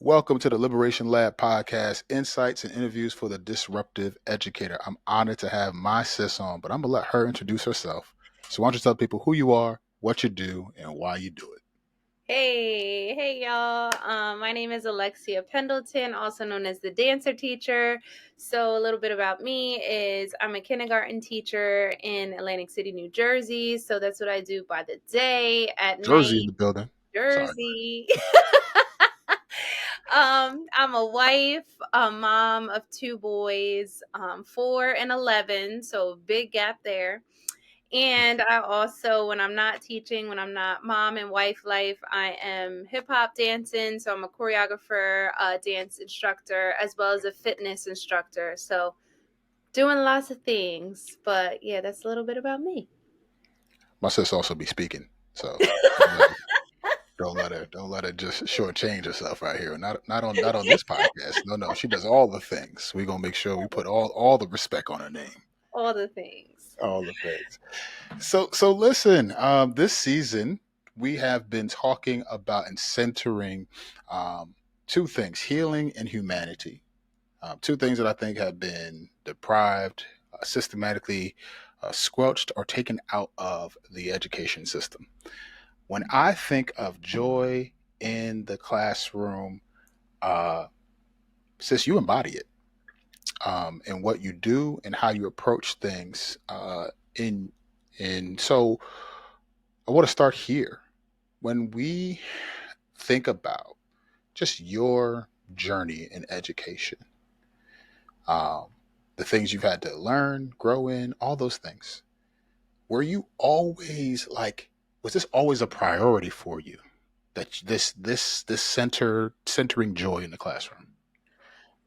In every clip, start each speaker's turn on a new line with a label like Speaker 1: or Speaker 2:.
Speaker 1: Welcome to the Liberation Lab podcast, insights and interviews for the disruptive educator. I'm honored to have my sis on, but I'm going to let her introduce herself. So why don't you tell people who you are, what you do, and why you do it?
Speaker 2: Hey y'all. My name is Alexia Pendleton, also known as the dancer teacher. So a little bit about me is I'm a kindergarten teacher in Atlantic City, New Jersey. So that's what I do by the day. At
Speaker 1: Jersey in
Speaker 2: night,
Speaker 1: the building. Sorry.
Speaker 2: Jersey. I'm a wife, a mom of two boys, 4 and 11. So big gap there. And I also, when I'm not teaching, when I'm not mom and wife life, I am hip hop dancing. So I'm a choreographer, a dance instructor, as well as a fitness instructor. So doing lots of things. But yeah, that's a little bit about me.
Speaker 1: My sis also be speaking, so don't let her just shortchange herself right here. Not on this podcast. No, she does all the things. We're gonna make sure we put all the respect on her name.
Speaker 2: All the things.
Speaker 1: All the things. So listen. This season we have been talking about and centering two things: healing and humanity. Two things that I think have been deprived, systematically squelched, or taken out of the education system. When I think of joy in the classroom, uh, sis, you embody it in what you do and how you approach things. In so I want to start here. When we think about just your journey in education, um, the things you've had to learn, grow in, all those things, were you always like, was this always a priority for you? That this centering joy in the classroom.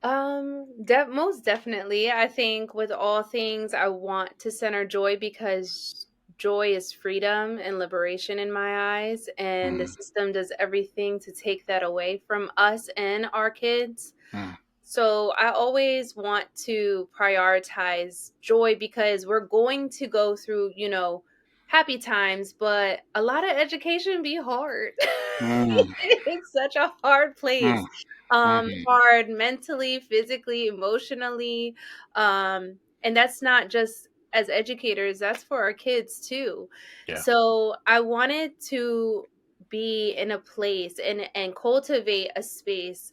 Speaker 2: Most definitely. I think with all things, I want to center joy because joy is freedom and liberation in my eyes, and the
Speaker 1: Mm,
Speaker 2: system does everything to take that away from us and our kids.
Speaker 1: mm,
Speaker 2: So I always want to prioritize joy because we're going to go through, happy times, but a lot of education be hard.
Speaker 1: mm,
Speaker 2: It's such a hard
Speaker 1: mm,
Speaker 2: place.
Speaker 1: mhm.
Speaker 2: Hard mentally, physically, emotionally. And that's not just as educators, that's for our kids too.
Speaker 1: Yeah.
Speaker 2: So I wanted to be in a place and cultivate a space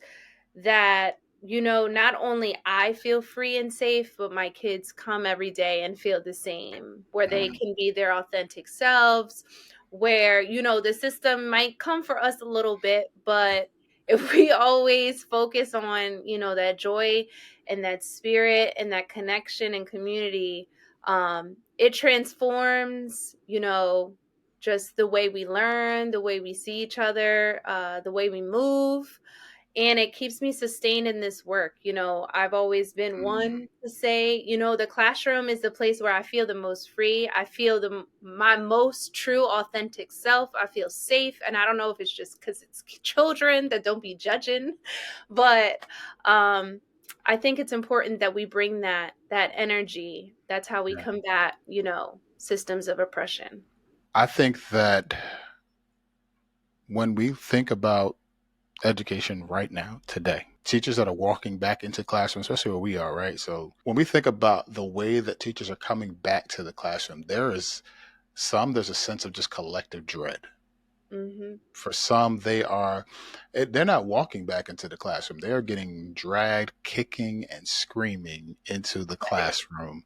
Speaker 2: that not only I feel free and safe, but my kids come every day and feel the same, where they
Speaker 1: Mm,
Speaker 2: can be their authentic selves, where the system might come for us a little bit, but if we always focus on that joy and that spirit and that connection and community, it transforms just the way we learn, the way we see each other, the way we move, and it keeps me sustained in this work. I've always been
Speaker 1: mm,
Speaker 2: one to say, the classroom is the place where I feel the most free. I feel my most true, authentic self. I feel safe, and I don't know if it's just because it's children that don't be judging, but I think it's important that we bring that energy. That's how we
Speaker 1: yeah.
Speaker 2: combat, systems of oppression.
Speaker 1: I think that when we think about education right now, today, teachers that are walking back into classrooms, especially where we are, right? So when we think about the way that teachers are coming back to the classroom, there's a sense of just collective dread.
Speaker 2: Hmm.
Speaker 1: For some, they're not walking back into the classroom. They're getting dragged, kicking and screaming into the classroom.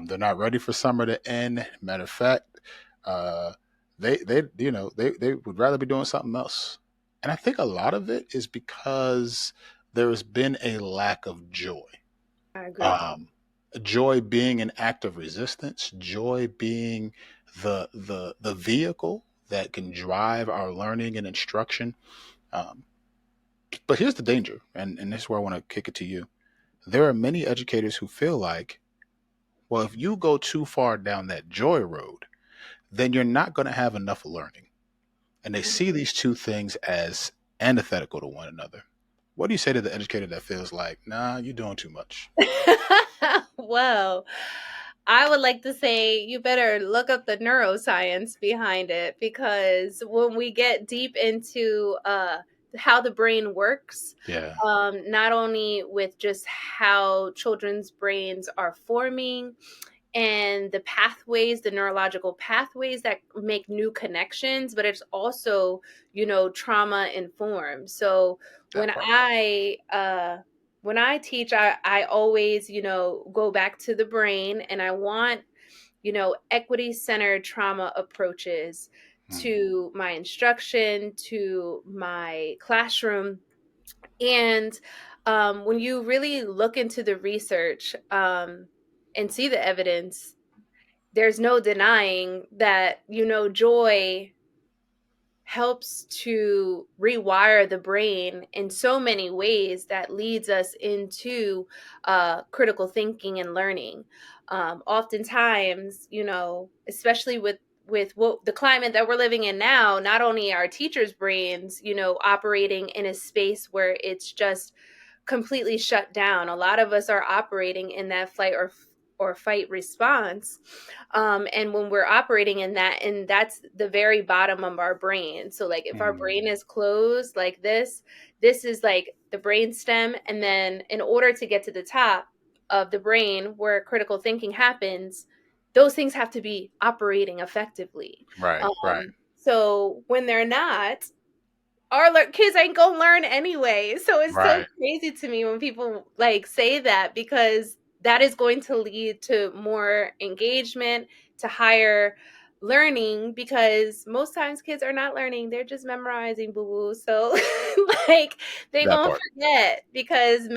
Speaker 1: They're not ready for summer to end. Matter of fact, uh, they would rather be doing something else. And I think a lot of it is because there has been a lack of joy.
Speaker 2: I agree.
Speaker 1: Um, Joy being an act of resistance, joy being the vehicle that can drive our learning and instruction. Um, but here's the danger, and this is where I want to kick it to you. There are many educators who feel like, well, if you go too far down that joy road, then you're not going to have enough learning. And they see these two things as antithetical to one another. What do you say to the educator that feels like, nah, you're doing too much?
Speaker 2: Well, I would like to say you better look up the neuroscience behind it, because when we get deep into how the brain works,
Speaker 1: Yeah.
Speaker 2: not only with just how children's brains are forming and the pathways, the neurological pathways that make new connections, but it's also, trauma informed. So
Speaker 1: That
Speaker 2: when
Speaker 1: part.
Speaker 2: I teach, I always, go back to the brain, and I want, equity centered trauma approaches
Speaker 1: Mm.
Speaker 2: to my instruction, to my classroom. And when you really look into the research, and see the evidence, there's no denying that, joy helps to rewire the brain in so many ways that leads us into critical thinking and learning. Oftentimes, especially with what the climate that we're living in now, not only are teachers' brains, operating in a space where it's just completely shut down. A lot of us are operating in that flight or fight response, and when we're operating in that, and that's the very bottom of our brain. So like if our
Speaker 1: Mm.
Speaker 2: brain is closed like this is like the brain stem, and then in order to get to the top of the brain where critical thinking happens, those things have to be operating effectively.
Speaker 1: Right. Right.
Speaker 2: So when they're not, our kids ain't gonna learn anyway. So it's so
Speaker 1: Right.
Speaker 2: crazy to me when people like say that, because that is going to lead to more engagement, to higher learning, because most times kids are not learning, they're just memorizing, boo boo. So like they
Speaker 1: That
Speaker 2: gonna
Speaker 1: part.
Speaker 2: forget, because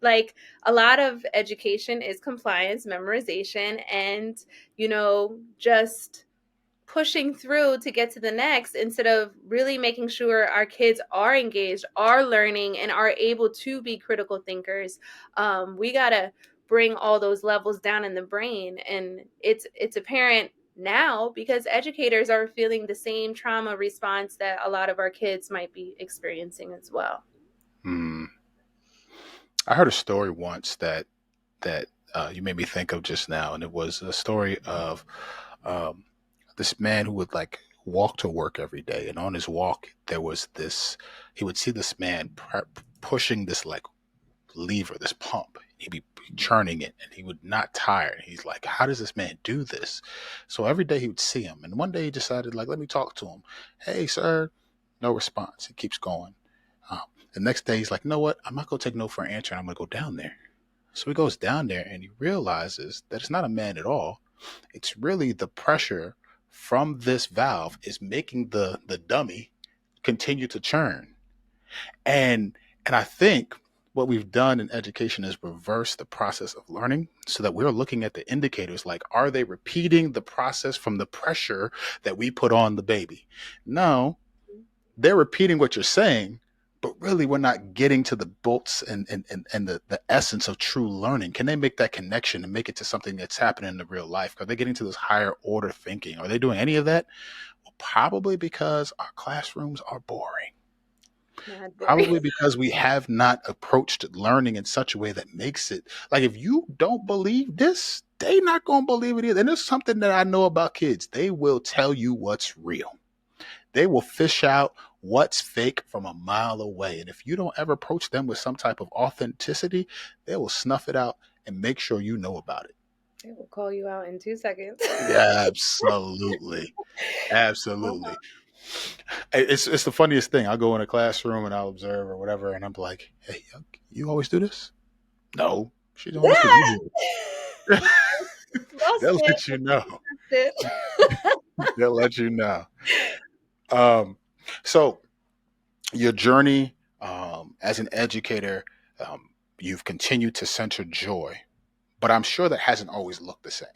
Speaker 2: like a lot of education is compliance, memorization, and just pushing through to get to the next, instead of really making sure our kids are engaged, are learning, and are able to be critical thinkers. We gotta bring all those levels down in the brain, and it's apparent now because educators are feeling the same trauma response that a lot of our kids might be experiencing as well.
Speaker 1: Mm. I heard a story once that you made me think of just now, and it was a story of um, this man who would like walk to work every day, and on his walk there was this. He would see this man pushing this like lever, this pump. He'd be churning it, and he would not tire. He's like, "How does this man do this?" So every day he would see him, and one day he decided, like, let me talk to him. Hey, sir. No response. He keeps going. Um, the next day he's like, you know what? I'm not gonna take no for an answer. I'm gonna go down there. So he goes down there and he realizes that it's not a man at all. It's really the pressure from this valve is making the dummy continue to churn. And and I think what we've done in education is reverse the process of learning so that we're looking at the indicators like are they repeating the process from the pressure that we put on the baby? No, they're repeating what you're saying, but really we're not getting to the bolts and the essence of true learning. Can they make that connection and make it to something that's happening in the real life? Are they getting to this higher order thinking? Are they doing any of that? Well, probably because our classrooms are boring.
Speaker 2: Mad boring.
Speaker 1: Probably because we have not approached learning in such a way that makes it like if you don't believe this, they not gonna believe it either. And there's something that I know about kids. They will tell you what's real. They will fish out what's fake from a mile away. And if you don't ever approach them with some type of authenticity, they will snuff it out and make sure you know about it.
Speaker 2: They will call you out in 2 seconds.
Speaker 1: Yeah, absolutely.
Speaker 2: Uh-huh.
Speaker 1: Absolutely. It's the funniest thing. I'll go in a classroom and I'll observe or whatever, and I'm like, hey, you always do this? No. She's doing this because you
Speaker 2: Yeah.
Speaker 1: do it. They'll
Speaker 2: Busted.
Speaker 1: let you know.
Speaker 2: Busted.
Speaker 1: They'll let you know. Um, so your journey as an educator, you've continued to center joy, but I'm sure that hasn't always looked the same.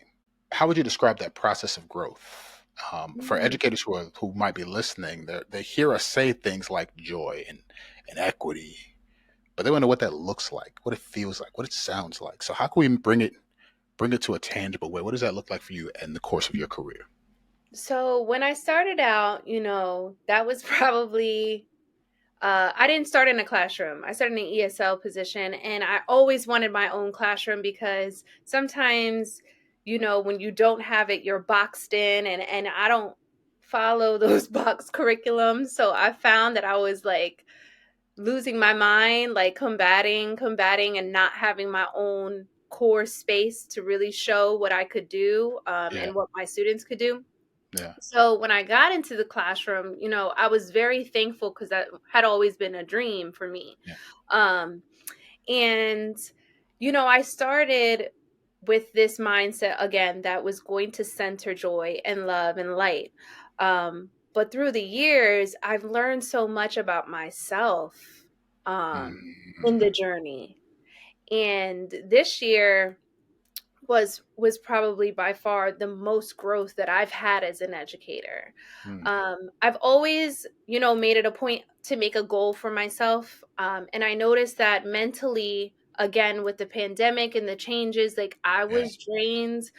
Speaker 1: How would you describe that process of growth? For
Speaker 2: Mm.
Speaker 1: educators who might be listening, they hear us say things like joy and equity, but they want to know what that looks like, what it feels like, what it sounds like. So how can we bring it to a tangible way? What does that look like for you in the course of your career?
Speaker 2: So when I started out, that was probably I didn't start in a classroom. I started in an ESL position, and I always wanted my own classroom because sometimes, when you don't have it, you're boxed in, and I don't follow those box curriculums. So I found that I was like losing my mind, like combating, and not having my own core space to really show what I could do,
Speaker 1: Yeah.
Speaker 2: and what my students could do.
Speaker 1: Yeah.
Speaker 2: So when I got into the classroom, I was very thankful because that had always been a dream for me.
Speaker 1: Yeah.
Speaker 2: Um, and, I started with this mindset again that was going to center joy and love and light. But through the years, I've learned so much about myself, in
Speaker 1: Mm-hmm.
Speaker 2: the journey. And this year was probably by far the most growth that I've had as an educator.
Speaker 1: Mm.
Speaker 2: I've always, made it a point to make a goal for myself. And I noticed that mentally, again, with the pandemic and the changes, like I
Speaker 1: Yeah.
Speaker 2: was drained.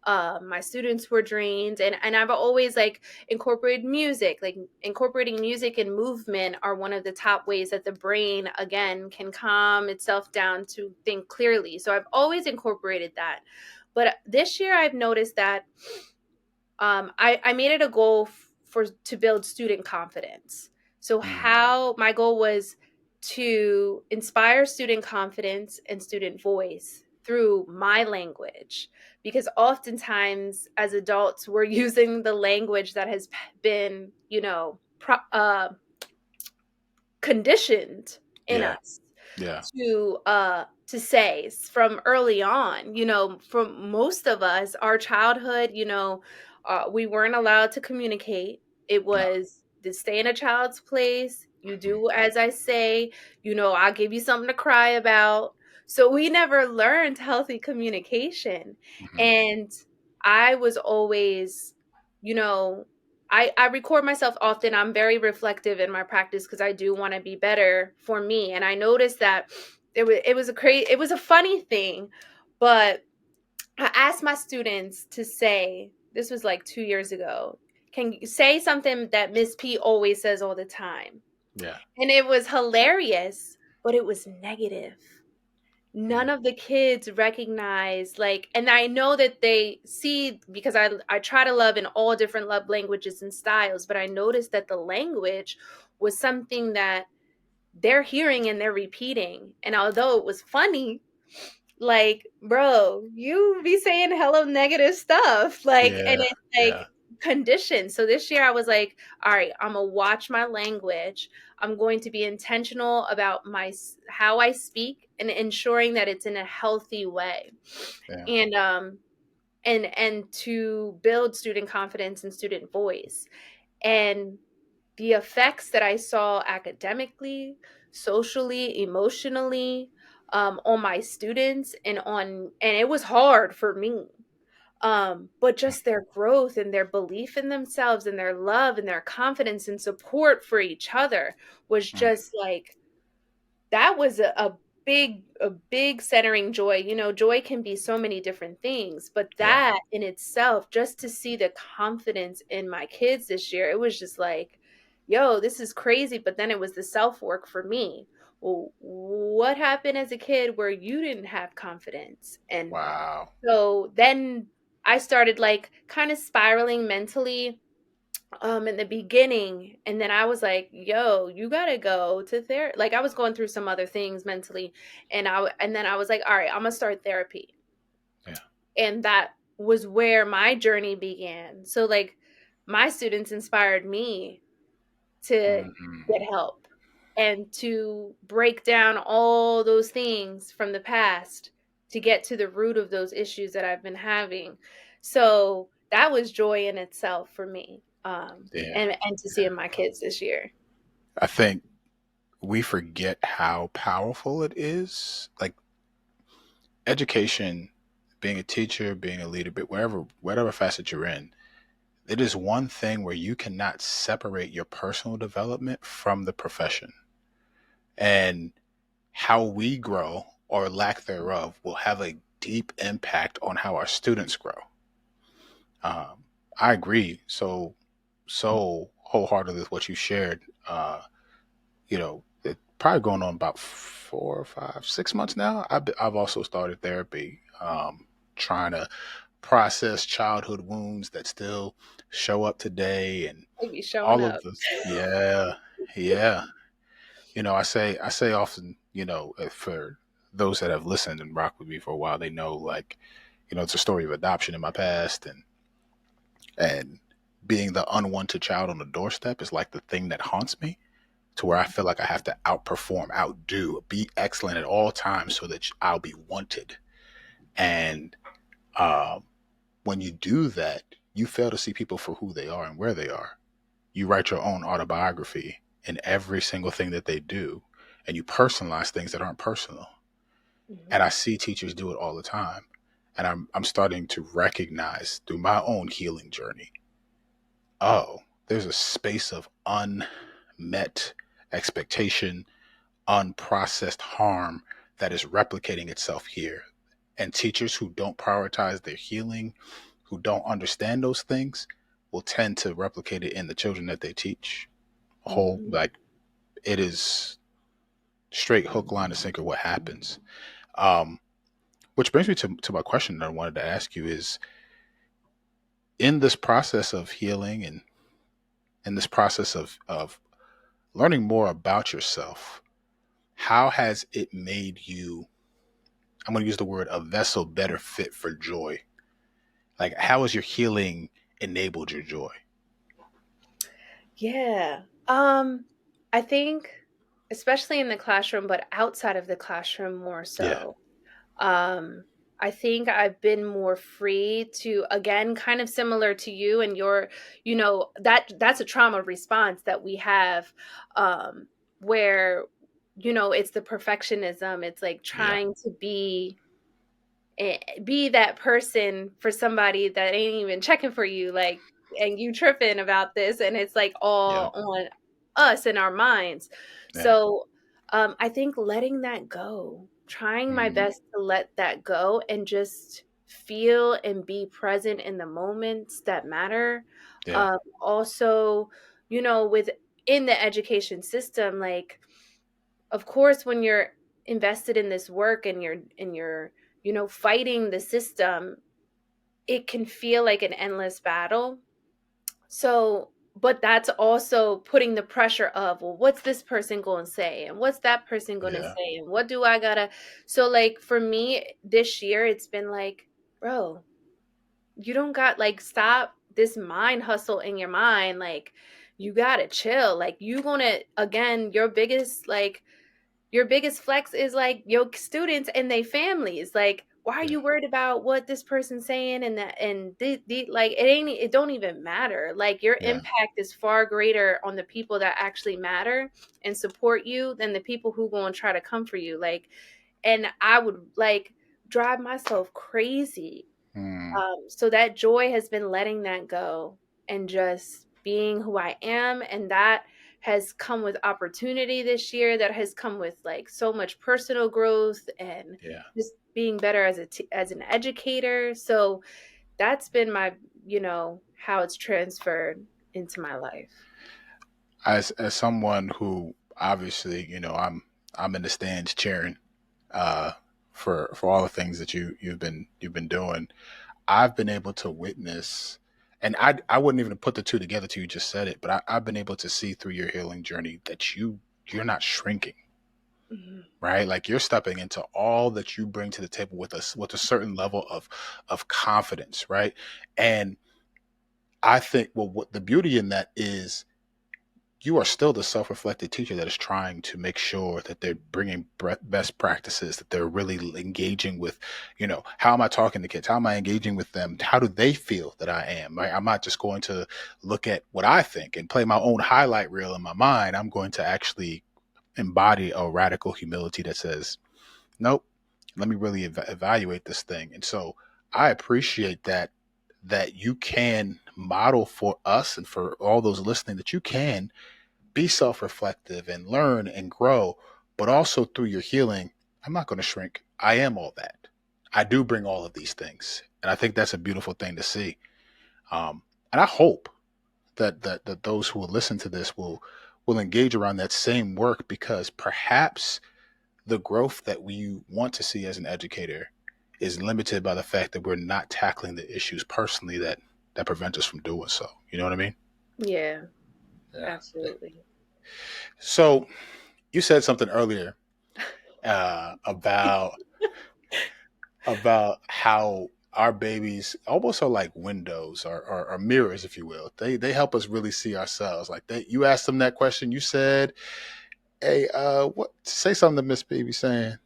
Speaker 2: My students were drained. And I've always like incorporated music, like incorporating music and movement are one of the top ways that the brain, again, can calm itself down to think clearly. So I've always incorporated that. But this year I've noticed that I made it a goal for to build student confidence. So
Speaker 1: Mm.
Speaker 2: how my goal was to inspire student confidence and student voice through my language, because oftentimes as adults we're using the language that has been, conditioned in
Speaker 1: Yeah.
Speaker 2: us
Speaker 1: Yeah.
Speaker 2: to say from early on. From most of us, our childhood, we weren't allowed to communicate. It
Speaker 1: No.
Speaker 2: was to stay in a child's place, you
Speaker 1: Mm.
Speaker 2: do as I say, I'll give you something to cry about. So we never learned healthy communication.
Speaker 1: Mm-hmm.
Speaker 2: And I was always, you know I record myself often. I'm very reflective in my practice because I do want to be better for me. And I noticed that it was a funny thing, but I asked my students to say, this was like 2 years ago, can you say something that Miss P always says all the time?
Speaker 1: Yeah.
Speaker 2: And it was hilarious, but it was negative.
Speaker 1: Mm.
Speaker 2: None of the kids recognize, like, and I know that they see, because I try to love in all different love languages and styles, but I noticed that the language was something that they're hearing and they're repeating. And although it was funny, like, bro, you be saying hella negative stuff. Like, and
Speaker 1: Yeah.
Speaker 2: it's
Speaker 1: Yeah.
Speaker 2: like conditioned. So this year I was like, all right, I'm gonna watch my language. I'm going to be intentional about how I speak and ensuring that it's in a healthy way.
Speaker 1: Yeah.
Speaker 2: And and to build student confidence and student voice. And the effects that I saw academically, socially, emotionally, on my students and it was hard for me. But just their growth and their belief in themselves and their love and their confidence and support for each other was
Speaker 1: Mm.
Speaker 2: just like, that was a big centering joy. Joy can be so many different things, but
Speaker 1: Yeah.
Speaker 2: that in itself, just to see the confidence in my kids this year, it was just like, yo, this is crazy. But then it was the self work for me. Well, what happened as a kid where you didn't have confidence? And
Speaker 1: Wow.
Speaker 2: so then I started like kind of spiraling mentally, in the beginning, and then I was like, yo, you gotta go to therapy. Like, I was going through some other things mentally, and then I was like, all right, I'm gonna start therapy.
Speaker 1: Yeah.
Speaker 2: And that was where my journey began. So like, my students inspired me to get
Speaker 1: Mm-hmm.
Speaker 2: help and to break down all those things from the past to get to the root of those issues that I've been having. So that was joy in itself for me.
Speaker 1: Yeah.
Speaker 2: And to see
Speaker 1: Yeah.
Speaker 2: in my kids this year.
Speaker 1: I think we forget how powerful it is. Like education, being a teacher, being a leader, but whatever facet you're in, it is one thing where you cannot separate your personal development from the profession. And how we grow or lack thereof will have a deep impact on how our students grow. I agree so wholeheartedly with what you shared. It probably going on about 4 or 5, 6 months now. I've also started therapy, trying to process childhood wounds that still show up today, and
Speaker 2: They be showing
Speaker 1: all of
Speaker 2: up.
Speaker 1: this. Yeah, yeah. I say often, for those that have listened and rocked with me for a while, they know, like, it's a story of adoption in my past, and being the unwanted child on the doorstep is like the thing that haunts me, to where I feel like I have to outperform, outdo, be excellent at all times so that I'll be wanted. And um, when you do that, you fail to see people for who they are and where they are. You write your own autobiography in every single thing that they do, and you personalize things that aren't personal. And
Speaker 2: Mhm.
Speaker 1: I see teachers do it all the time. And I'm starting to recognize through my own healing journey, oh, there's a space of unmet expectation, unprocessed harm that is replicating itself here. And teachers who don't prioritize their healing, who don't understand those things, will tend to replicate it in the children that they teach. Whole,
Speaker 2: Mhm.
Speaker 1: like, it is straight hook, line, and sinker what happens. Um, which brings me to my question that I wanted to ask you is, in this process of healing and in this process of learning more about yourself, how has it made you, I'm going to use the word, a vessel better fit for joy? Like, how has your healing enabled your joy?
Speaker 2: Yeah. I think especially in the classroom, but outside of the classroom more
Speaker 1: Yeah,
Speaker 2: so. Um, I think I've been more free to, again, kind of similar to you and your, that's a trauma response that we have, where, it's the perfectionism. It's like
Speaker 1: yeah,
Speaker 2: trying to be that person for somebody that ain't even checking for you, like, and you tripping about this, and it's like
Speaker 1: yeah,
Speaker 2: all on us in our minds.
Speaker 1: yeah.
Speaker 2: So I think letting that go, trying my
Speaker 1: Mm,
Speaker 2: best to let that go and just feel and be present in the moments that matter.
Speaker 1: yeah,
Speaker 2: Also, within the education system, like, of course, when you're invested in this work and you're fighting the system, it can feel like an endless battle. So, but that's also putting the pressure of, well, what's this person going to say, and what's that person going to
Speaker 1: yeah,
Speaker 2: say, and what do I gotta. So, like, for me this year, it's been like, bro, you don't got, like, stop this mind hustle in your mind, like, you gotta chill, like, you gonna, again, your biggest flex is like your students and their families. Like, why are
Speaker 1: yeah,
Speaker 2: you worried about what this person's saying, and that, and like, it don't even matter. Like, your
Speaker 1: yeah.
Speaker 2: impact is far greater on the people that actually matter and support you than the people who go and try to come for you. Like, and I would, like, drive myself crazy.
Speaker 1: Mm,
Speaker 2: So that joy has been letting that go and just being who I am. And that has come with opportunity this year. That has come with, like, so much personal growth and
Speaker 1: yeah.
Speaker 2: just being better as an educator. So that's been my, how it's transferred into my life.
Speaker 1: As someone who obviously, I'm in the stands cheering uh, for all the things that you've been doing. I've been able to witness, and I wouldn't even put the two together till you just said it, but I've been able to see through your healing journey that you're not shrinking,
Speaker 2: Mhm.
Speaker 1: right? Like, you're stepping into all that you bring to the table with us with a certain level of confidence, right? And I think, well, what the beauty in that is, you are still the self-reflected teacher that is trying to make sure that they're bringing best practices, that they're really engaging with, how am I talking to kids, how am I engaging with them, how do they feel that I am, right? I'm not just going to look at what I think and play my own highlight reel in my mind. I'm going to actually embody a radical humility that says, nope, let me really evaluate this thing. And so I appreciate that you can model for us and for all those listening, that you can be self reflective and learn and grow, but also through your healing. I'm not going to shrink. I am all that. I do bring all of these things. And I think that's a beautiful thing to see. And I hope that those who will listen to this will engage around that same work, because perhaps the growth that we want to see as an educator is limited by the fact that we're not tackling the issues personally that prevent us from doing so. You know what I mean?
Speaker 2: Yeah,
Speaker 1: Yeah.
Speaker 2: absolutely.
Speaker 1: So you said something earlier about how our babies almost are like windows or mirrors, if you will. They help us really see ourselves. Like you asked them that question, you said, "Hey, what? Say something to Miss Baby saying,"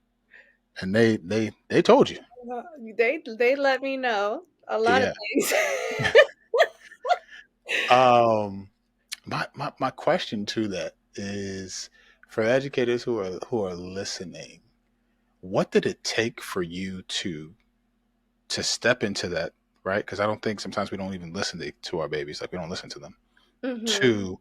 Speaker 1: and they told you.
Speaker 2: They let me know a lot of
Speaker 1: Yeah.
Speaker 2: things.
Speaker 1: Um. My question to that is for educators who are listening. What did it take for you to step into that, right? Because I don't think sometimes we don't even listen to our babies, like we don't listen to them.
Speaker 2: Mhm.
Speaker 1: Two,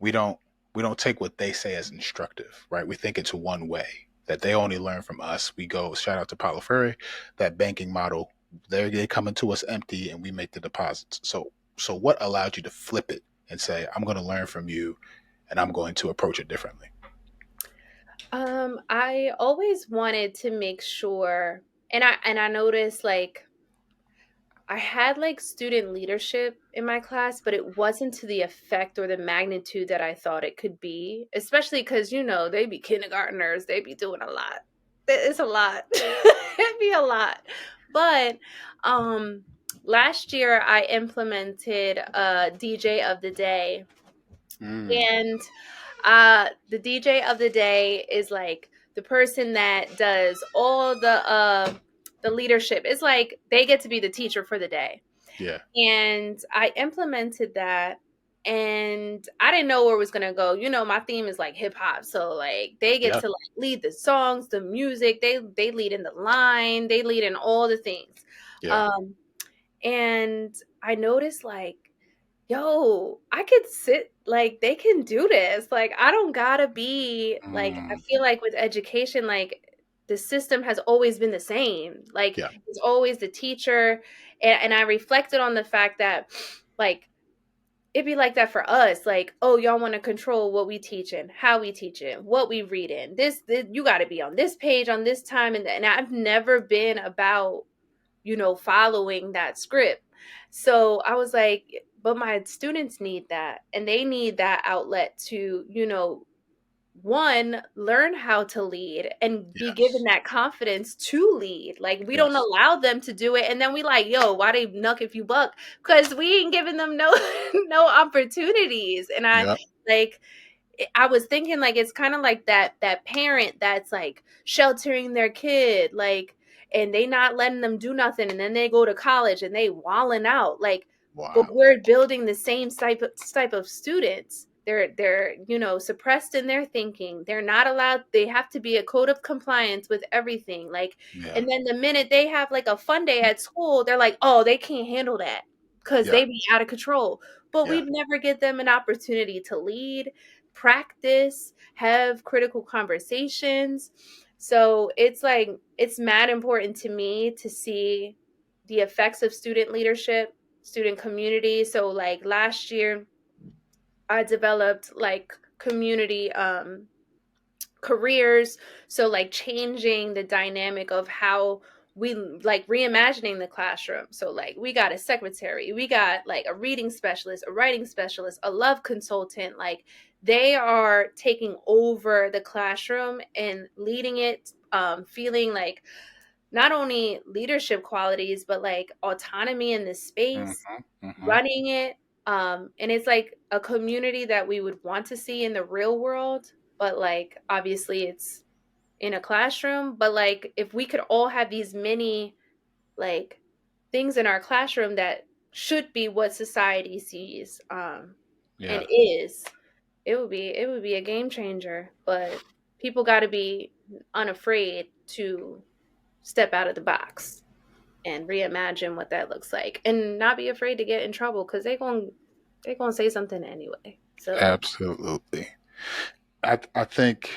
Speaker 1: we don't we don't take what they say as instructive, right? We think it's one way that they only learn from us. We go shout out to Paulo Freire, that banking model. They coming to us empty, and we make the deposits. So what allowed you to flip it and say, I'm going to learn from you, and I'm going to approach it differently?
Speaker 2: I always wanted to make sure, and I noticed like I had like student leadership in my class, but it wasn't to the effect or the magnitude that I thought it could be, especially because, they be kindergartners, they be doing a lot. It's a lot. It'd be a lot. But um, last year I implemented a DJ of the day.
Speaker 1: Mm,
Speaker 2: And the DJ of the day is like the person that does all the leadership. It's like they get to be the teacher for the day.
Speaker 1: yeah,
Speaker 2: And I implemented that, and I didn't know where it was gonna go. My theme is like hip hop. So like they get
Speaker 1: yeah,
Speaker 2: to like lead the songs, the music, they lead in the line, they lead in all the things.
Speaker 1: yeah.
Speaker 2: Um and I noticed like, yo, I could sit like they can do this. Like I don't gotta be like I
Speaker 1: Mm,
Speaker 2: feel like with education, like the system has always been the same. Like
Speaker 1: yeah,
Speaker 2: it's always the teacher. And I reflected on the fact that like it'd be like that for us. Like, oh, y'all want to control what we teach and how we teach it, what we read in. This you gotta be on this page on this time. And I've never been about following that script. So I was like, but my students need that. And they need that outlet to, one, learn how to lead and be given
Speaker 1: yes,
Speaker 2: that confidence to lead. Like we don't
Speaker 1: yes,
Speaker 2: allow them to do it. And then we like, yo, why they nuck if you buck? Because we ain't giving them no no opportunities. And
Speaker 1: yeah,
Speaker 2: like I was thinking like it's kind of like that parent that's like sheltering their kid, like, and they not letting them do nothing, and then they go to college and they walling out, like, but
Speaker 1: wow,
Speaker 2: we're building the same type of students. They're suppressed in their thinking. They're not allowed. They have to be a code of compliance with everything, like,
Speaker 1: yeah,
Speaker 2: and then the minute they have like a fun day at school, they're like, oh, they can't handle that because
Speaker 1: yeah,
Speaker 2: they be out of control. But
Speaker 1: yeah,
Speaker 2: we've never get them an opportunity to lead, practice, have critical conversations. So it's like, it's mad important to me to see the effects of student leadership, student community. So, like, last year, I developed like community careers, so like changing the dynamic of how we like reimagining the classroom. So like we got a secretary, we got like a reading specialist, a writing specialist, a love consultant. Like they are taking over the classroom and leading it, feeling like not only leadership qualities but like autonomy in the
Speaker 1: hmm
Speaker 2: space,
Speaker 1: hmm
Speaker 2: running it. And it's like a community that we would want to see in the real world, but like obviously it's in a classroom. But like if we could all have these mini like things in our classroom that should be what society sees, and
Speaker 1: yeah,
Speaker 2: is, it would be a game changer. But people got to be unafraid to step out of the box and reimagine what that looks like, and not be afraid to get in trouble because they gonna say something anyway. So
Speaker 1: absolutely. I think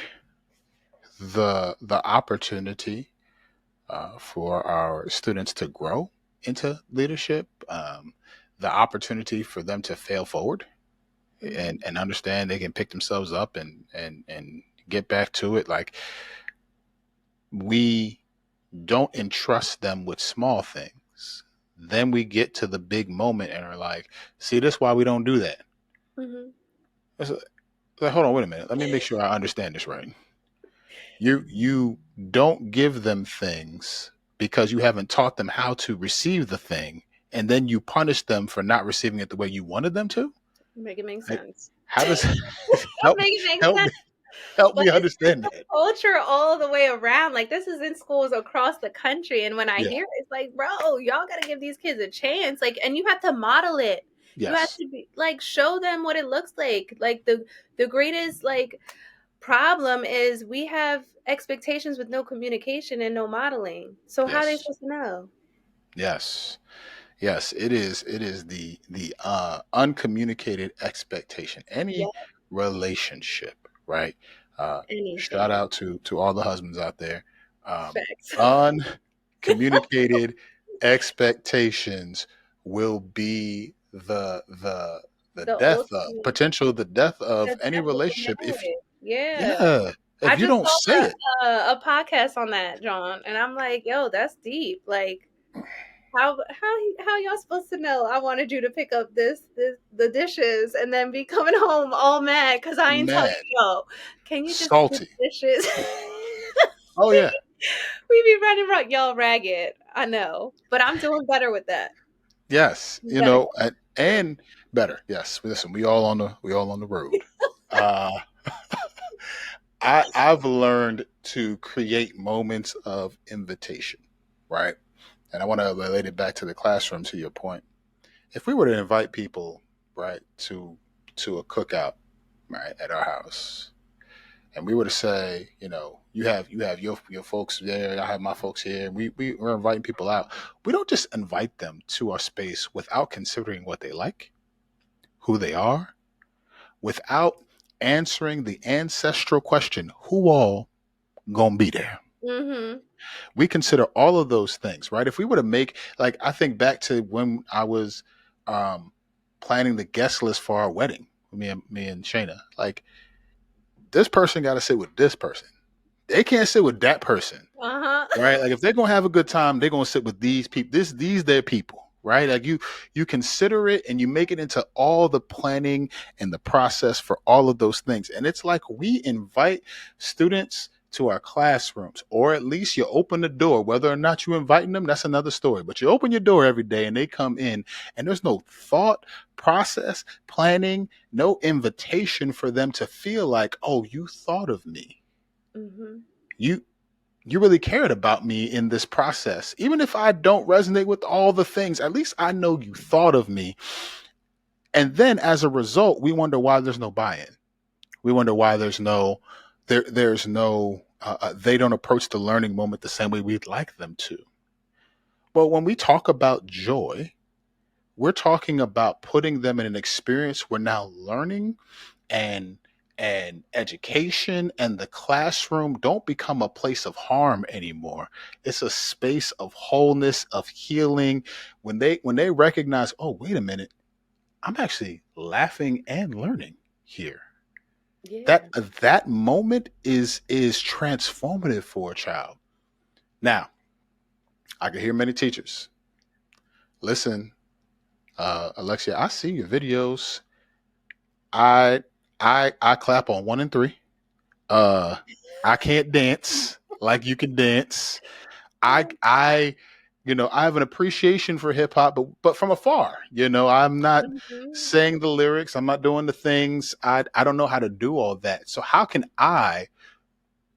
Speaker 1: the opportunity for our students to grow into leadership, the opportunity for them to fail forward
Speaker 2: mhm,
Speaker 1: and understand they can pick themselves up and get back to it. Like we don't entrust them with small things. Then we get to the big moment and are like, see, this is why we don't do that.
Speaker 2: mhm,
Speaker 1: So hold on, wait a minute. Let me make sure I understand this right. You don't give them things because you haven't taught them how to receive the thing, and then you punish them for not receiving it the way you wanted them to.
Speaker 2: Make it make
Speaker 1: Like,
Speaker 2: sense.
Speaker 1: how does help
Speaker 2: Make it make
Speaker 1: help
Speaker 2: sense.
Speaker 1: me help
Speaker 2: But
Speaker 1: me
Speaker 2: it's
Speaker 1: understand
Speaker 2: the
Speaker 1: that?
Speaker 2: culture all the way around. Like this is in schools across the country. And when I
Speaker 1: Yeah.
Speaker 2: hear it, it's like, bro, y'all gotta give these kids a chance. Like, and you have to model it. You have
Speaker 1: Yes.
Speaker 2: to be like show them what it looks like. Like the greatest like problem is we have expectations with no communication and no modeling. So how are they
Speaker 1: Yes.
Speaker 2: supposed to know?
Speaker 1: Yes. Yes, it is. It is the uncommunicated expectation.
Speaker 2: Yeah,
Speaker 1: Any relationship, right? Shout
Speaker 2: anything.
Speaker 1: out to all the husbands out there.
Speaker 2: Facts.
Speaker 1: Uncommunicated expectations will be the
Speaker 2: The
Speaker 1: death of
Speaker 2: ultimate
Speaker 1: potential the death of
Speaker 2: the
Speaker 1: any
Speaker 2: death of the
Speaker 1: relationship. If
Speaker 2: marriage. Yeah.
Speaker 1: yeah,
Speaker 2: I
Speaker 1: if you
Speaker 2: just
Speaker 1: don't say
Speaker 2: saw
Speaker 1: it,
Speaker 2: a podcast on that, John, and I'm like, yo, that's deep. Like, how y'all supposed to know? I wanted you to pick up this the dishes and then be coming home all mad because I ain't tell
Speaker 1: mad,
Speaker 2: you, yo, can you just do
Speaker 1: salty.
Speaker 2: the dishes?
Speaker 1: Oh
Speaker 2: we
Speaker 1: yeah.
Speaker 2: we be running y'all ragged. I know, but I'm doing better with that.
Speaker 1: Yes,
Speaker 2: Better.
Speaker 1: and better. Yes, listen, we all on the road. Uh, I've learned to create moments of invitation, right? And I want to relate it back to the classroom. To your point, if we were to invite people, right, to a cookout, right, at our house, and we were to say, you have your folks there, I have my folks here, we're inviting people out. We don't just invite them to our space without considering what they like, who they are, without answering the ancestral question, who all gonna be there?
Speaker 2: Mm-hmm.
Speaker 1: We consider all of those things, right? If we were to make, like, I think back to when I was um, planning the guest list for our wedding, me and Shayna, like, this person got to sit with this person. They can't sit with that person,
Speaker 2: Uh
Speaker 1: right?
Speaker 2: huh.
Speaker 1: Like if they're gonna have a good time, they're gonna sit with these people. These their people, right? Like you consider it and you make it into all the planning and the process for all of those things. And it's like we invite students to our classrooms, or at least you open the door. Whether or not you inviting them, that's another story. But you open your door every day and they come in, and there's no thought process, planning, no invitation for them to feel like, oh, you thought of me.
Speaker 2: Mm-hmm.
Speaker 1: You you really cared about me in this process. Even if I don't resonate with all the things, at least I know you thought of me. And then as a result, we wonder why there's no buy-in. We wonder why there's no they don't approach the learning moment the same way we'd like them to. But when we talk about joy, we're talking about putting them in an experience where now learning and education and the classroom don't become a place of harm anymore. It's a space of wholeness, of healing. When they recognize, oh, wait a minute, I'm actually laughing and learning here.
Speaker 2: Yeah.
Speaker 1: That moment is transformative for a child. Now, I can hear many teachers. Listen, Alexia, I see your videos. I clap on 1 and 3. Uh, I can't dance like you can dance. I I have an appreciation for hip hop, but from afar. I'm not
Speaker 2: Mm-hmm.
Speaker 1: saying the lyrics. I'm not doing the things. I don't know how to do all that. So how can I,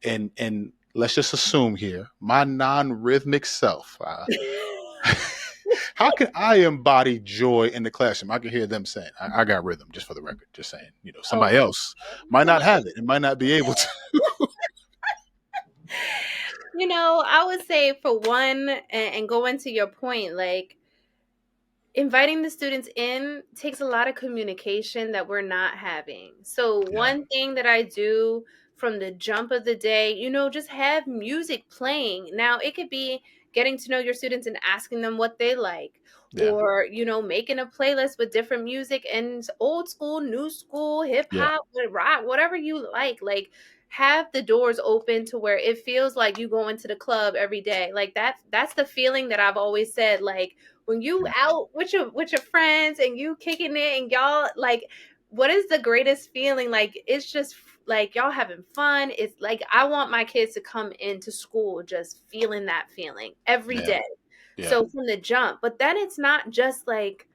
Speaker 1: and let's just assume here, my non-rhythmic self, how can I embody joy in the classroom? I can hear them saying, I got rhythm, just for the record, just saying,
Speaker 2: Oh,
Speaker 1: somebody else might
Speaker 2: come
Speaker 1: not
Speaker 2: on.
Speaker 1: have it and might not be able to.
Speaker 2: I would say for one, and go into your point, like inviting the students in takes a lot of communication that we're not having. So
Speaker 1: Yeah,
Speaker 2: one thing that I do from the jump of the day, just have music playing. Now it could be getting to know your students and asking them what they like,
Speaker 1: yeah,
Speaker 2: or making a playlist with different music and old school, new school, hip
Speaker 1: yeah.
Speaker 2: hop, rock, whatever you like have the doors open to where it feels like you go into the club every day. Like that's the feeling that I've always said, like when you
Speaker 1: Mm.
Speaker 2: out with your friends and you kicking it and y'all like what is the greatest feeling? Like, it's just like y'all having fun. It's like I want my kids to come into school just feeling that feeling every
Speaker 1: Yeah.
Speaker 2: day.
Speaker 1: Yeah.
Speaker 2: So from the jump, but then it's not just like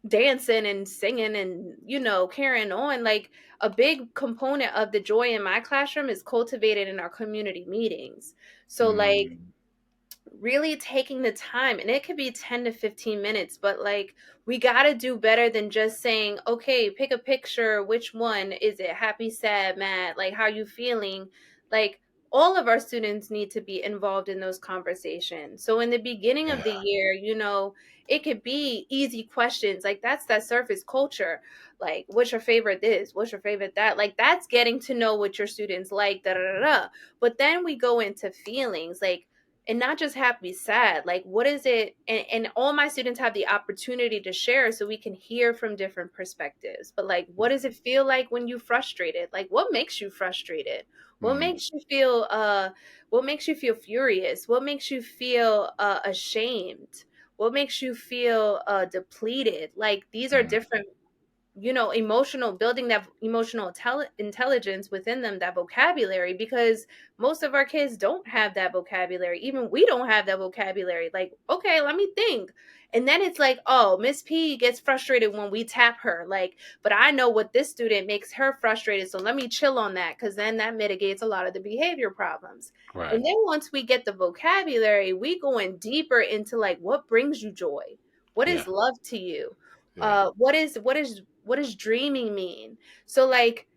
Speaker 2: dancing and singing and carrying on. Like, a big component of the joy in my classroom is cultivated in our community meetings. So like,
Speaker 1: Mm,
Speaker 2: really taking the time, and it could be 10 to 15 minutes, but like, we got to do better than just saying, okay, pick a picture, which one is it, happy, sad, mad, like how you feeling. Like, all of our students need to be involved in those conversations. So in the beginning of the
Speaker 1: yeah.
Speaker 2: year, it could be easy questions, like that's that surface culture, like what's your favorite this, what's your favorite that, like that's getting to know what your students like, da da da da. But then we go into feelings, like, and not just happy, sad, like what is it, and all my students have the opportunity to share so we can hear from different perspectives. But like, what does it feel like when you frustrated, like what makes you frustrated, what
Speaker 1: Mm,
Speaker 2: makes you feel what makes you feel furious, what makes you feel ashamed, what makes you feel depleted. Like, these are
Speaker 1: mm,
Speaker 2: different, emotional, building that emotional intelligence within them, that vocabulary, because most of our kids don't have that vocabulary. Even we don't have that vocabulary. Like, okay, let me think. And then it's like, oh, Miss P gets frustrated when we tap her. Like, but I know what this student makes her frustrated. So let me chill on that, because then that mitigates a lot of the behavior problems.
Speaker 1: right.
Speaker 2: And then once we get the vocabulary, we go in deeper into like, what brings you joy? What
Speaker 1: Yeah.
Speaker 2: is love to you?
Speaker 1: Yeah.
Speaker 2: What does dreaming mean? So like,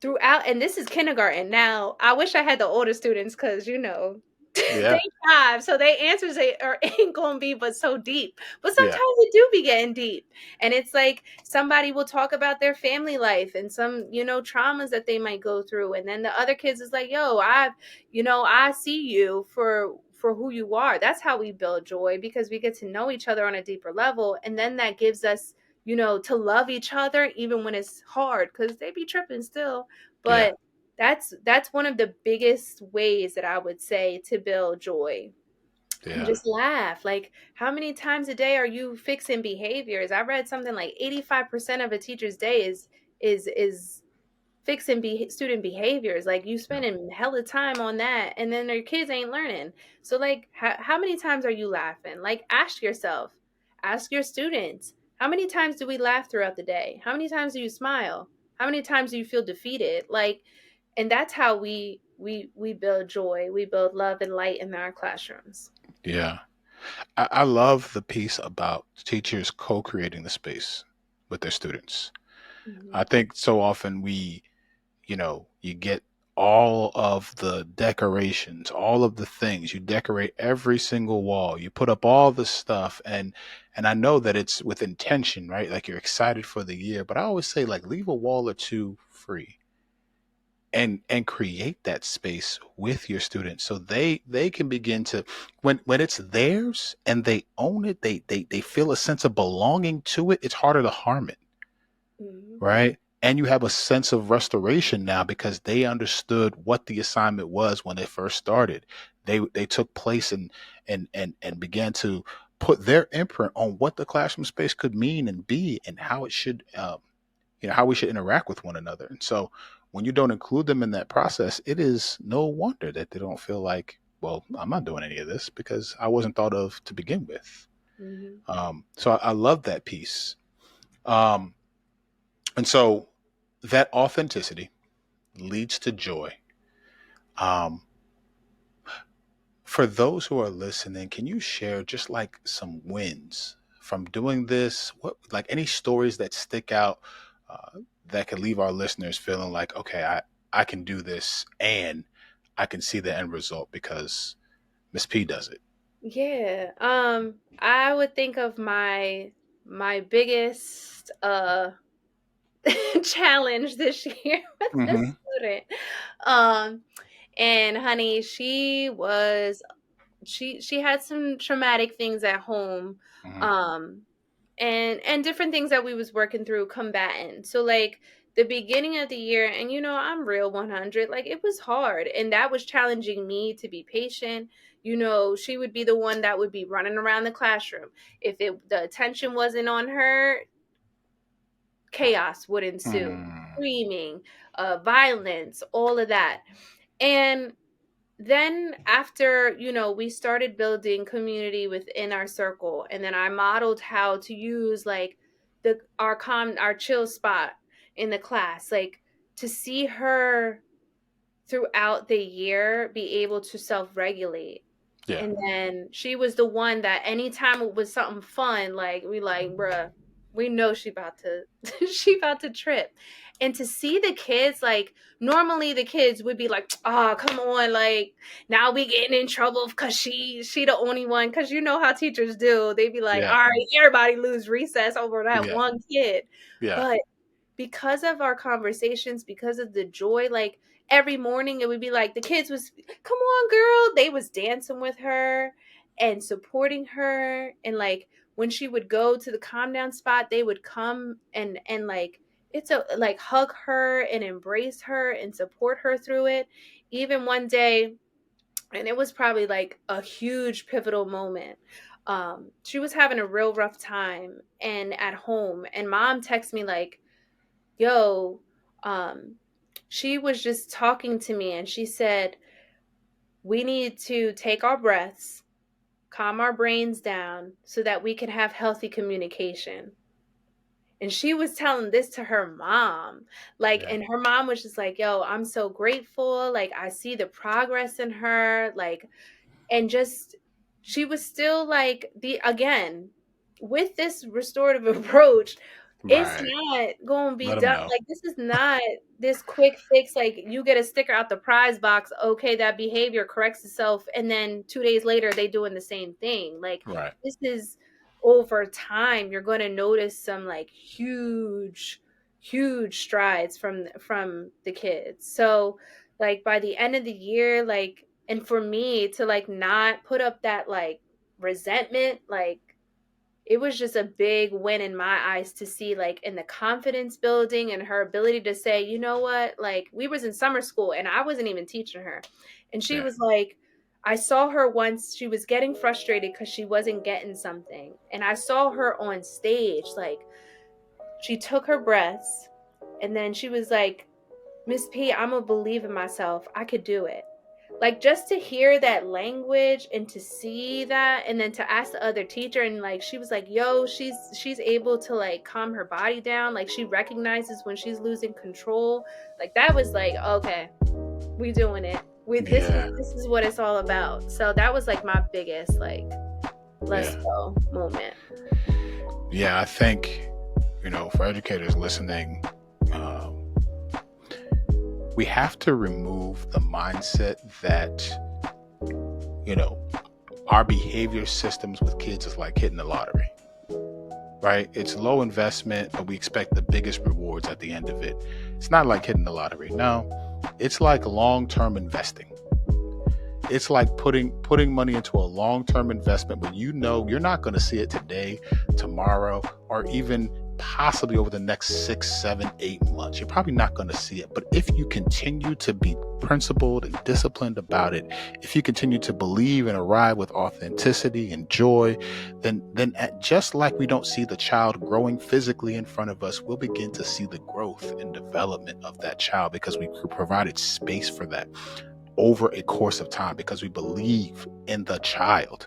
Speaker 2: throughout, and this is kindergarten. Now, I wish I had the older students, because
Speaker 1: Yeah.
Speaker 2: they 5, so they answers ain't gonna be but so deep. But
Speaker 1: Yeah.
Speaker 2: sometimes it do be getting deep. And it's like, somebody will talk about their family life and some, traumas that they might go through. And then the other kids is like, yo, I see you for who you are. That's how we build joy, because we get to know each other on a deeper level. And then that gives us, to love each other even when it's hard, because they be tripping still.
Speaker 1: Yeah.
Speaker 2: But that's one of the biggest ways that I would say to build joy. And
Speaker 1: Yeah.
Speaker 2: just laugh. Like, how many times a day are you fixing behaviors? I read something like 85% of a teacher's day is fixing student behaviors. Like, you
Speaker 1: Yeah.
Speaker 2: spending hella time on that, and then their kids ain't learning. So like, how many times are you laughing? Like, ask yourself, ask your students, how many times do we laugh throughout the day? How many times do you smile? How many times do you feel defeated? Like, and that's how we build joy, we build love and light in our classrooms.
Speaker 1: Yeah. I love the piece about teachers co-creating the space with their students. I
Speaker 2: Mhm.
Speaker 1: think so often you get all of the decorations, all of the things. You decorate every single wall. You put up all the stuff, and I know that it's with intention, right? Like you're excited for the year, but I always say like leave a wall or two free and create that space with your students so they can begin to when it's theirs and they own it, they feel a sense of belonging to it. It's harder to harm it,
Speaker 2: Mhm.
Speaker 1: right? And you have a sense of restoration now because they understood what the assignment was when they first started. They took place and began to put their imprint on what the classroom space could mean and be and how it should how we should interact with one another. And so when you don't include them in that process, it is no wonder that they don't feel like, well, I'm not doing any of this because I wasn't thought of to begin with.
Speaker 2: Mhm.
Speaker 1: So I love that piece. Um, and so that authenticity leads to joy. Um, for those who are listening, can you share just like some wins from doing this? What, like any stories that stick out that could leave our listeners feeling like, okay, I can do this and I can see the end result because Miss P does it.
Speaker 2: Yeah. I would think of my biggest challenge this year with a
Speaker 1: Hmm.
Speaker 2: student. Um, and honey, she had some traumatic things at home.
Speaker 1: Hmm.
Speaker 2: Um, and different things that we was working through combating. So like, the beginning of the year, and I'm real 100, like it was hard, and that was challenging me to be patient. She would be the one that would be running around the classroom. If the attention wasn't on her, chaos would ensue,
Speaker 1: Mm.
Speaker 2: screaming, violence, all of that. And then after, we started building community within our circle, and then I modeled how to use like our chill spot in the class, like to see her throughout the year be able to self-regulate.
Speaker 1: Yeah.
Speaker 2: And then she was the one that anytime it was something fun, like we like, bruh, we know she about to she about to trip. And to see the kids, like normally the kids would be like, oh, come on, like now we getting in trouble because she the only one, because you know how teachers do. They be like,
Speaker 1: Yeah.
Speaker 2: all right, everybody lose recess over that
Speaker 1: Yeah.
Speaker 2: one kid.
Speaker 1: Yeah.
Speaker 2: But because of our conversations, because of the joy, like every morning it would be like the kids was, come on girl, they was dancing with her and supporting her. And like when she would go to the calm down spot, they would come and like it's a like hug her and embrace her and support her through it. Even one day, and it was probably like a huge pivotal moment, she was having a real rough time and at home, and mom texted me like, yo, um, she was just talking to me and she said, we need to take our breaths, calm our brains down so that we can have healthy communication. And she was telling this to her mom. Like,
Speaker 1: Yeah.
Speaker 2: and her mom was just like, yo, I'm so grateful. Like, I see the progress in her. Like, and just she was still like the again with this restorative approach, it's
Speaker 1: Right.
Speaker 2: not going to be
Speaker 1: Let them
Speaker 2: done
Speaker 1: know.
Speaker 2: like this. Is not this quick fix, like you get a sticker out the prize box, okay, that behavior corrects itself, and then 2 days later they doing the same thing. Like
Speaker 1: Right.
Speaker 2: this is over time. You're going to notice some like huge strides from the kids. So like by the end of the year, like, and for me to like not put up that like resentment, like it was just a big win in my eyes to see like in the confidence building and her ability to say, you know what, like we was in summer school and I wasn't even teaching her, and she
Speaker 1: Yeah.
Speaker 2: was like, I saw her once, she was getting frustrated because she wasn't getting something, and I saw her on stage, like she took her breaths and then she was like, Miss P, I'm gonna believe in myself, I could do it. Like just to hear that language and to see that, and then to ask the other teacher, and like she was like, yo, she's able to like calm her body down, like she recognizes when she's losing control. Like that was like, okay, we doing it, we
Speaker 1: Yeah.
Speaker 2: this is what it's all about. So that was like my biggest like let's
Speaker 1: Yeah.
Speaker 2: go moment.
Speaker 1: Yeah. I think, for educators listening, um, we have to remove the mindset that, you know, our behavior systems with kids is like hitting the lottery, right? It's low investment, but we expect the biggest rewards at the end of it. It's not like hitting the lottery. No, it's like long-term investing. It's like putting money into a long-term investment when you know you're not going to see it today, tomorrow, or even possibly over the next 6, 7, 8 months. You're probably not going to see it. But if you continue to be principled and disciplined about it, if you continue to believe and arrive with authenticity and joy, then just like we don't see the child growing physically in front of us, we'll begin to see the growth and development of that child because we provided space for that over a course of time, because we believe in the child,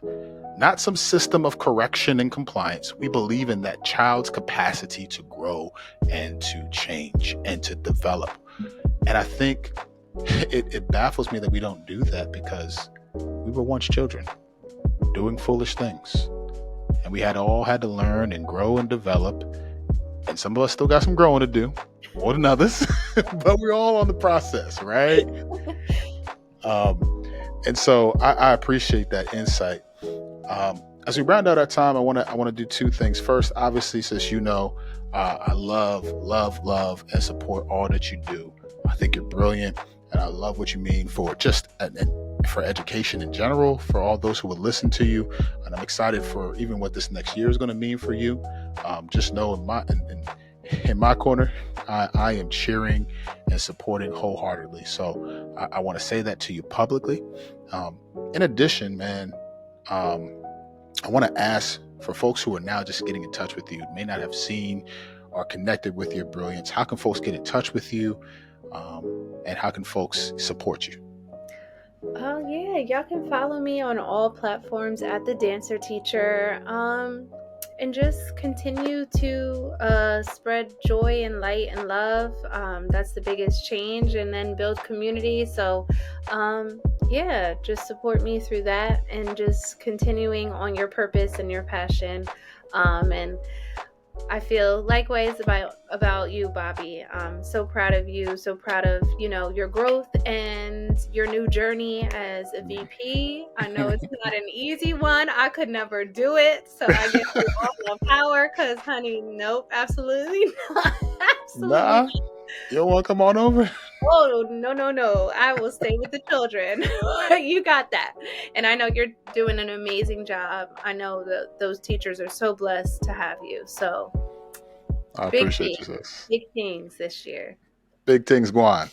Speaker 1: not some system of correction and compliance. We believe in that child's capacity to grow and to change and to develop. And I think it baffles me that we don't do that, because we were once children doing foolish things, and we had to learn and grow and develop. And some of us still got some growing to do, more than others, but we're all on the process, right? Um, and so I appreciate that insight. As we round out our time, I want to do two things. First, obviously, since I love, and support all that you do. I think you're brilliant, and I love what you mean for just and for education in general, for all those who will listen to you. And I'm excited for even what this next year is going to mean for you. Just know in my corner, I am cheering and supporting wholeheartedly. So I want to say that to you publicly. In addition, man, I want to ask for folks who are now just getting in touch with you, may not have seen are connected with your brilliance, how can folks get in touch with you? And how can folks support you?
Speaker 2: Oh yeah, y'all can follow me on all platforms at the Dancer Teacher. And just continue to spread joy and light and love. That's the biggest change, and then build community. So, yeah, just support me through that, and just continuing on your purpose and your passion. And I feel likewise about you, Bobby. So proud of you. So proud of your growth and your new journey as a VP. I know it's not an easy one. I could never do it. So I give you all the power. Cause, honey, nope, absolutely not. Absolutely.
Speaker 1: Nah, you don't want to come on over?
Speaker 2: Oh no, no, no! I will stay with the children. You got that, and I know you're doing an amazing job. I know that those teachers are so blessed to have you. So
Speaker 1: I
Speaker 2: big
Speaker 1: appreciate you,
Speaker 2: things,
Speaker 1: sis.
Speaker 2: big things this year.
Speaker 1: Big things going.